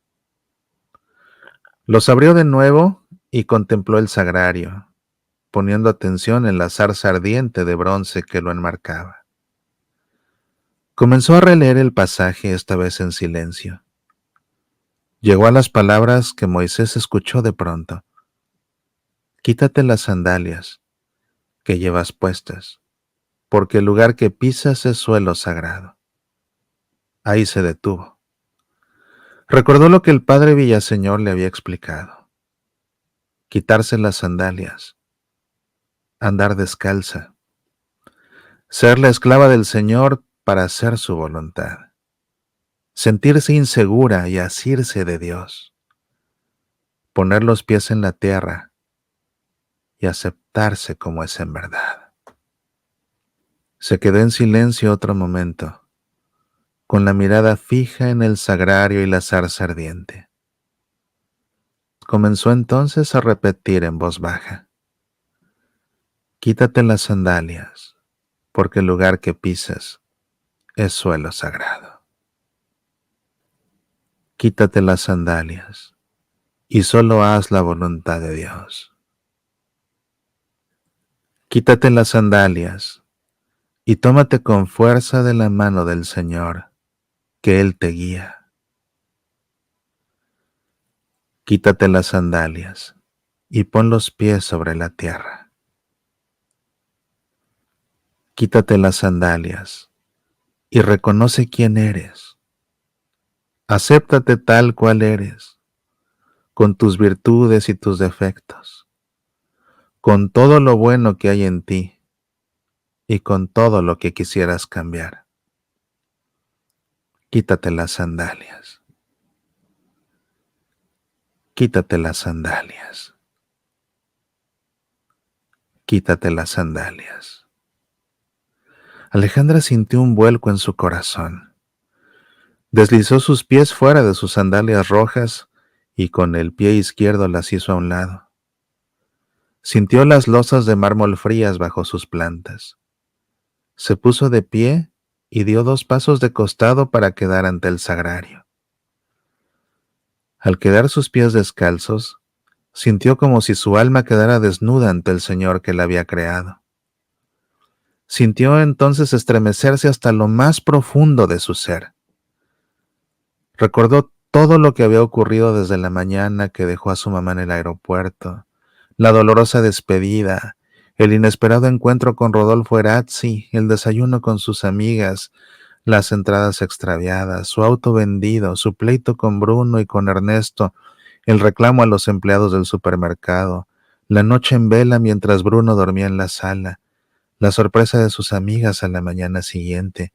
Los abrió de nuevo y contempló el sagrario, poniendo atención en la zarza ardiente de bronce que lo enmarcaba. Comenzó a releer el pasaje, esta vez en silencio. Llegó a las palabras que Moisés escuchó de pronto: quítate las sandalias que llevas puestas, porque el lugar que pisas es suelo sagrado. Ahí se detuvo. Recordó lo que el padre Villaseñor le había explicado: quitarse las sandalias, andar descalza, ser la esclava del Señor para hacer su voluntad, sentirse insegura y asirse de Dios, poner los pies en la tierra y aceptarse como es en verdad. Se quedó en silencio otro momento, con la mirada fija en el sagrario y la zarza ardiente. Comenzó entonces a repetir en voz baja: quítate las sandalias, porque el lugar que pisas es suelo sagrado. Quítate las sandalias y solo haz la voluntad de Dios. Quítate las sandalias y tómate con fuerza de la mano del Señor, que Él te guía. Quítate las sandalias y pon los pies sobre la tierra. Quítate las sandalias y reconoce quién eres. Acéptate tal cual eres, con tus virtudes y tus defectos, con todo lo bueno que hay en ti y con todo lo que quisieras cambiar. Quítate las sandalias. Quítate las sandalias. Quítate las sandalias. Alejandra sintió un vuelco en su corazón. Deslizó sus pies fuera de sus sandalias rojas y con el pie izquierdo las hizo a un lado. Sintió las losas de mármol frías bajo sus plantas. Se puso de pie y dio 2 pasos de costado para quedar ante el sagrario. Al quedar sus pies descalzos, sintió como si su alma quedara desnuda ante el Señor que la había creado. Sintió entonces estremecerse hasta lo más profundo de su ser. Recordó todo lo que había ocurrido desde la mañana que dejó a su mamá en el aeropuerto, la dolorosa despedida, El inesperado encuentro con Rodolfo Erazzi, el desayuno con sus amigas, las entradas extraviadas, su auto vendido, su pleito con Bruno y con Ernesto, el reclamo a los empleados del supermercado, la noche en vela mientras Bruno dormía en la sala, la sorpresa de sus amigas a la mañana siguiente,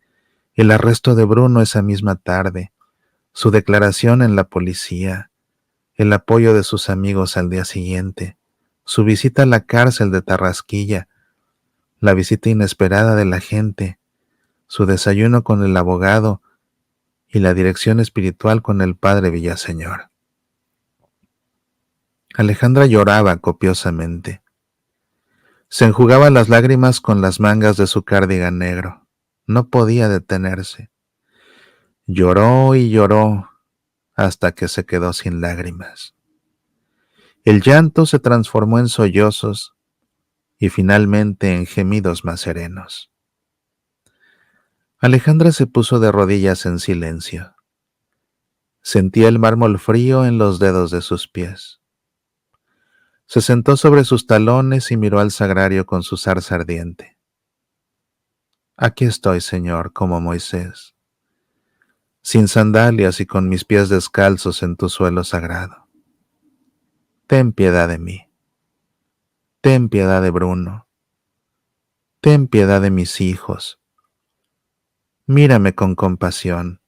el arresto de Bruno esa misma tarde, su declaración en la policía, el apoyo de sus amigos al día siguiente, su visita a la cárcel de Tarrasquilla, la visita inesperada de la gente, su desayuno con el abogado y la dirección espiritual con el padre Villaseñor. Alejandra lloraba copiosamente. Se enjugaba las lágrimas con las mangas de su cardigan negro. No podía detenerse. Lloró y lloró hasta que se quedó sin lágrimas. El llanto se transformó en sollozos y finalmente en gemidos más serenos. Alejandra se puso de rodillas en silencio. Sentía el mármol frío en los dedos de sus pies. Se sentó sobre sus talones y miró al sagrario con su zarza ardiente. Aquí estoy, Señor, como Moisés, sin sandalias y con mis pies descalzos en tu suelo sagrado. Ten piedad de mí. Ten piedad de Bruno. Ten piedad de mis hijos. Mírame con compasión.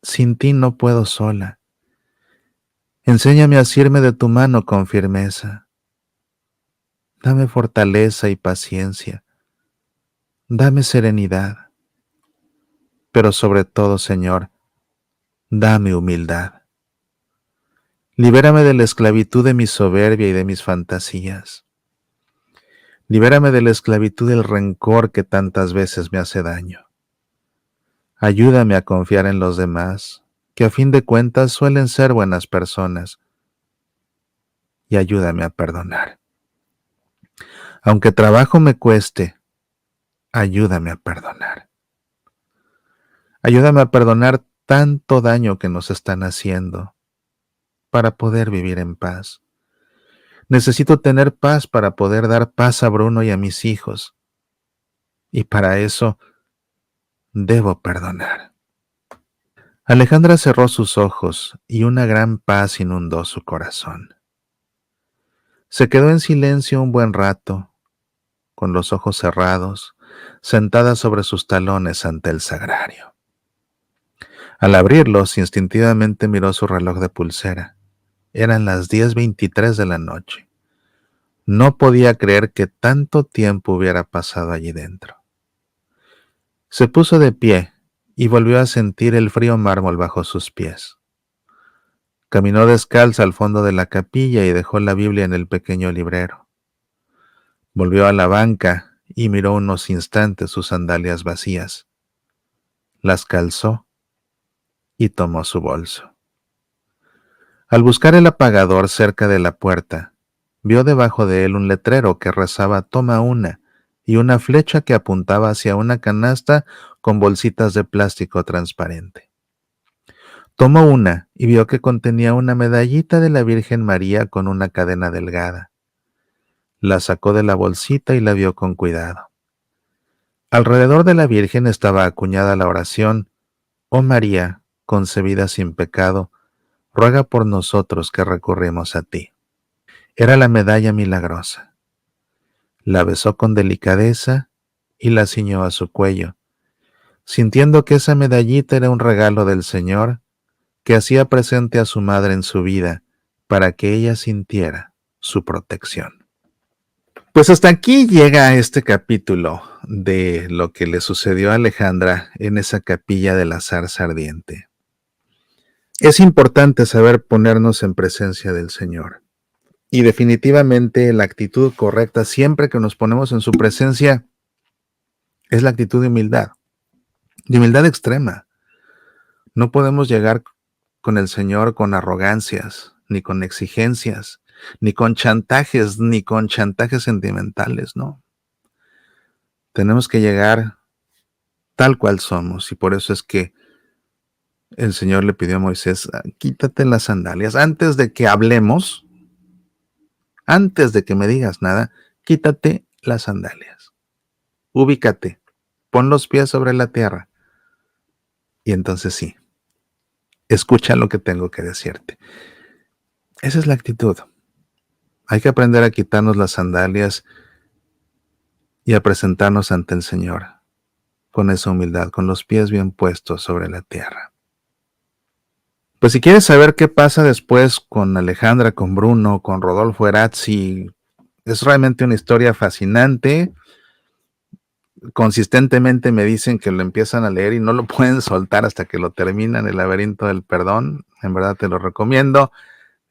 Sin ti no puedo sola. Enséñame a asirme de tu mano con firmeza. Dame fortaleza y paciencia. Dame serenidad. Pero sobre todo, Señor, dame humildad. Libérame de la esclavitud de mi soberbia y de mis fantasías. Libérame de la esclavitud del rencor que tantas veces me hace daño. Ayúdame a confiar en los demás, que a fin de cuentas suelen ser buenas personas. Y ayúdame a perdonar. Aunque trabajo me cueste, ayúdame a perdonar. Ayúdame a perdonar tanto daño que nos están haciendo para poder vivir en paz. Necesito tener paz para poder dar paz a Bruno y a mis hijos. Y para eso debo perdonar. Alejandra cerró sus ojos y una gran paz inundó su corazón. Se quedó en silencio un buen rato, con los ojos cerrados, sentada sobre sus talones ante el sagrario. Al abrirlos, instintivamente miró su reloj de pulsera. Eran las 10:23 de la noche. No podía creer que tanto tiempo hubiera pasado allí dentro. Se puso de pie y volvió a sentir el frío mármol bajo sus pies. Caminó descalza al fondo de la capilla y dejó la Biblia en el pequeño librero. Volvió a la banca y miró unos instantes sus sandalias vacías. Las calzó y tomó su bolso. Al buscar el apagador cerca de la puerta, vio debajo de él un letrero que rezaba «Toma una» y una flecha que apuntaba hacia una canasta con bolsitas de plástico transparente. Tomó una y vio que contenía una medallita de la Virgen María con una cadena delgada. La sacó de la bolsita y la vio con cuidado. Alrededor de la Virgen estaba acuñada la oración: «Oh María, concebida sin pecado, ruega por nosotros que recurrimos a ti». Era la medalla milagrosa. La besó con delicadeza y la ciñó a su cuello, sintiendo que esa medallita era un regalo del Señor que hacía presente a su madre en su vida para que ella sintiera su protección. Pues hasta aquí llega este capítulo de lo que le sucedió a Alejandra en esa capilla de la zarza ardiente. Es importante saber ponernos en presencia del Señor. Y definitivamente la actitud correcta siempre que nos ponemos en su presencia es la actitud de humildad extrema. No podemos llegar con el Señor con arrogancias, ni con exigencias, ni con chantajes sentimentales, no. Tenemos que llegar tal cual somos, y por eso es que el Señor le pidió a Moisés: quítate las sandalias, antes de que hablemos, antes de que me digas nada, quítate las sandalias. Ubícate, pon los pies sobre la tierra. Y entonces sí, escucha lo que tengo que decirte. Esa es la actitud. Hay que aprender a quitarnos las sandalias y a presentarnos ante el Señor con esa humildad, con los pies bien puestos sobre la tierra. Pues si quieres saber qué pasa después con Alejandra, con Bruno, con Rodolfo Erazzi, es realmente una historia fascinante. Consistentemente me dicen que lo empiezan a leer y no lo pueden soltar hasta que lo terminan, El laberinto del perdón. En verdad te lo recomiendo.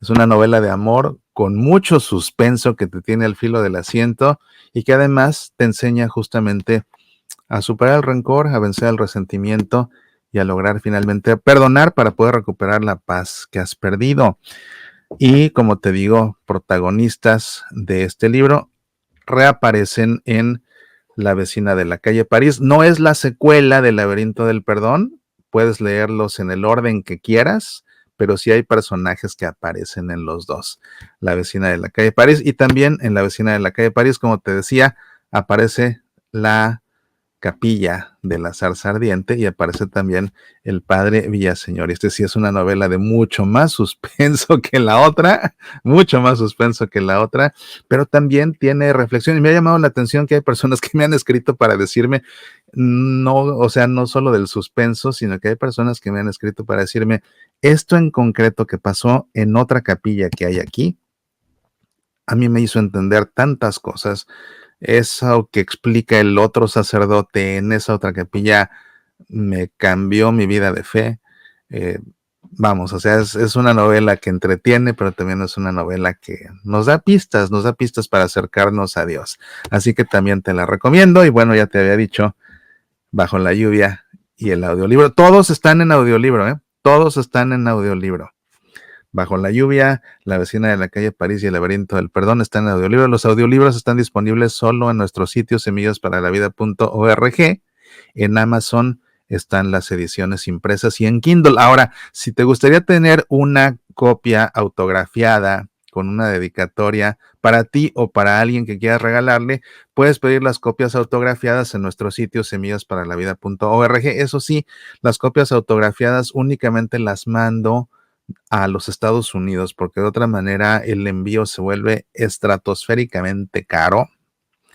Es una novela de amor con mucho suspenso que te tiene al filo del asiento y que además te enseña justamente a superar el rencor, a vencer el resentimiento y a lograr finalmente perdonar para poder recuperar la paz que has perdido. Y como te digo, protagonistas de este libro reaparecen en La vecina de la calle París. No es la secuela del laberinto del perdón, puedes leerlos en el orden que quieras, pero sí hay personajes que aparecen en los dos. La vecina de la calle París, y también en La vecina de la calle París, como te decía, aparece la capilla de la zarza ardiente y aparece también el padre Villaseñor. Este sí es una novela de mucho más suspenso que la otra, mucho más suspenso que la otra, pero también tiene reflexión y me ha llamado la atención que hay personas que me han escrito para decirme, no, o sea, no solo del suspenso, sino que hay personas que me han escrito para decirme esto en concreto que pasó en otra capilla que hay aquí, a mí me hizo entender tantas cosas. Eso que explica el otro sacerdote en esa otra capilla me cambió mi vida de fe. Vamos, o sea, es una novela que entretiene, pero también es una novela que nos da pistas para acercarnos a Dios. Así que también te la recomiendo. Y bueno, ya te había dicho, Bajo la lluvia y el audiolibro. Todos están en audiolibro, ¿eh? Todos están en audiolibro. Bajo la lluvia, La vecina de la calle París y El laberinto del perdón están en audiolibro. Los audiolibros están disponibles solo en nuestro sitio semillasparala.vida.org. En Amazon están las ediciones impresas y en Kindle. Ahora, si te gustaría tener una copia autografiada con una dedicatoria para ti o para alguien que quieras regalarle, puedes pedir las copias autografiadas en nuestro sitio semillasparala.vida.org. Eso sí, las copias autografiadas únicamente las mando a los Estados Unidos, porque de otra manera el envío se vuelve estratosféricamente caro.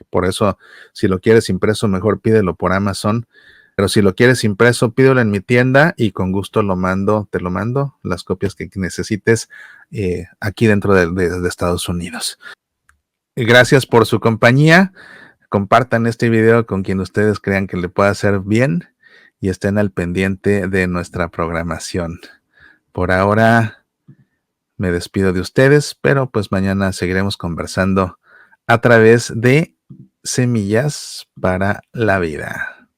Por eso, si lo quieres impreso, mejor pídelo por Amazon. Pero si lo quieres impreso, pídelo en mi tienda y con gusto te lo mando, las copias que necesites aquí dentro de Estados Unidos. Gracias por su compañía. Compartan este video con quien ustedes crean que le pueda hacer bien y estén al pendiente de nuestra programación. Por ahora me despido de ustedes, pero pues mañana seguiremos conversando a través de Semillas para la Vida.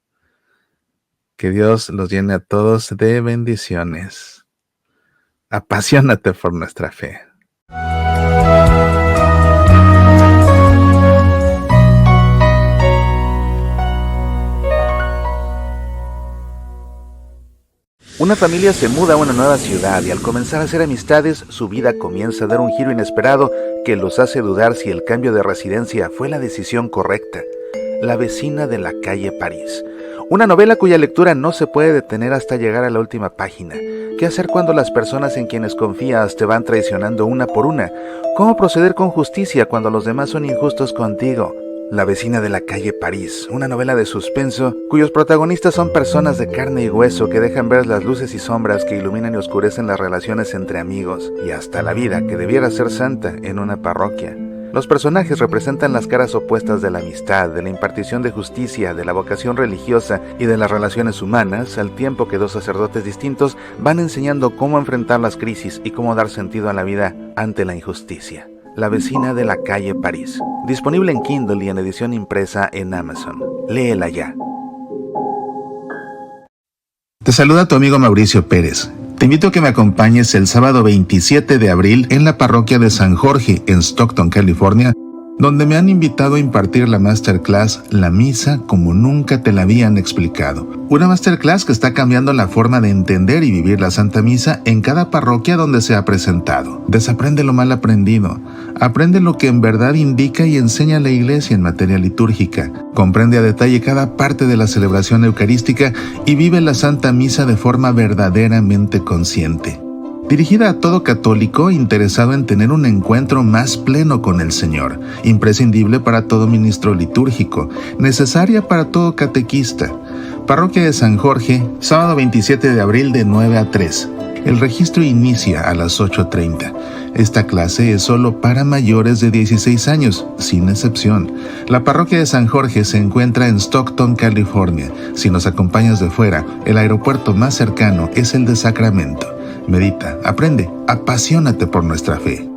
Que Dios los llene a todos de bendiciones. Apasionate por nuestra fe. Una familia se muda a una nueva ciudad y al comenzar a hacer amistades, su vida comienza a dar un giro inesperado que los hace dudar si el cambio de residencia fue la decisión correcta. La vecina de la calle París. Una novela cuya lectura no se puede detener hasta llegar a la última página. ¿Qué hacer cuando las personas en quienes confías te van traicionando una por una? ¿Cómo proceder con justicia cuando los demás son injustos contigo? La vecina de la calle París, una novela de suspenso cuyos protagonistas son personas de carne y hueso que dejan ver las luces y sombras que iluminan y oscurecen las relaciones entre amigos y hasta la vida que debiera ser santa en una parroquia. Los personajes representan las caras opuestas de la amistad, de la impartición de justicia, de la vocación religiosa y de las relaciones humanas, al tiempo que dos sacerdotes distintos van enseñando cómo enfrentar las crisis y cómo dar sentido a la vida ante la injusticia. La vecina de la calle París. Disponible en Kindle y en edición impresa en Amazon. Léela ya. Te saluda tu amigo Mauricio Pérez. Te invito a que me acompañes el sábado 27 de abril en la parroquia de San Jorge en Stockton, California, donde me han invitado a impartir la masterclass La Misa como nunca te la habían explicado. Una masterclass que está cambiando la forma de entender y vivir la Santa Misa en cada parroquia donde se ha presentado. Desaprende lo mal aprendido, Aprende lo que en verdad indica y enseña la Iglesia en materia litúrgica. Comprende a detalle cada parte de la celebración eucarística y vive la Santa Misa de forma verdaderamente consciente. Dirigida a todo católico interesado en tener un encuentro más pleno con el Señor, imprescindible para todo ministro litúrgico, necesaria para todo catequista. Parroquia de San Jorge, sábado 27 de abril de 9 a 3. El registro inicia a las 8:30. Esta clase es solo para mayores de 16 años, sin excepción. La parroquia de San Jorge se encuentra en Stockton, California. Si nos acompañas de fuera, el aeropuerto más cercano es el de Sacramento. Medita, aprende, apasionate por nuestra fe.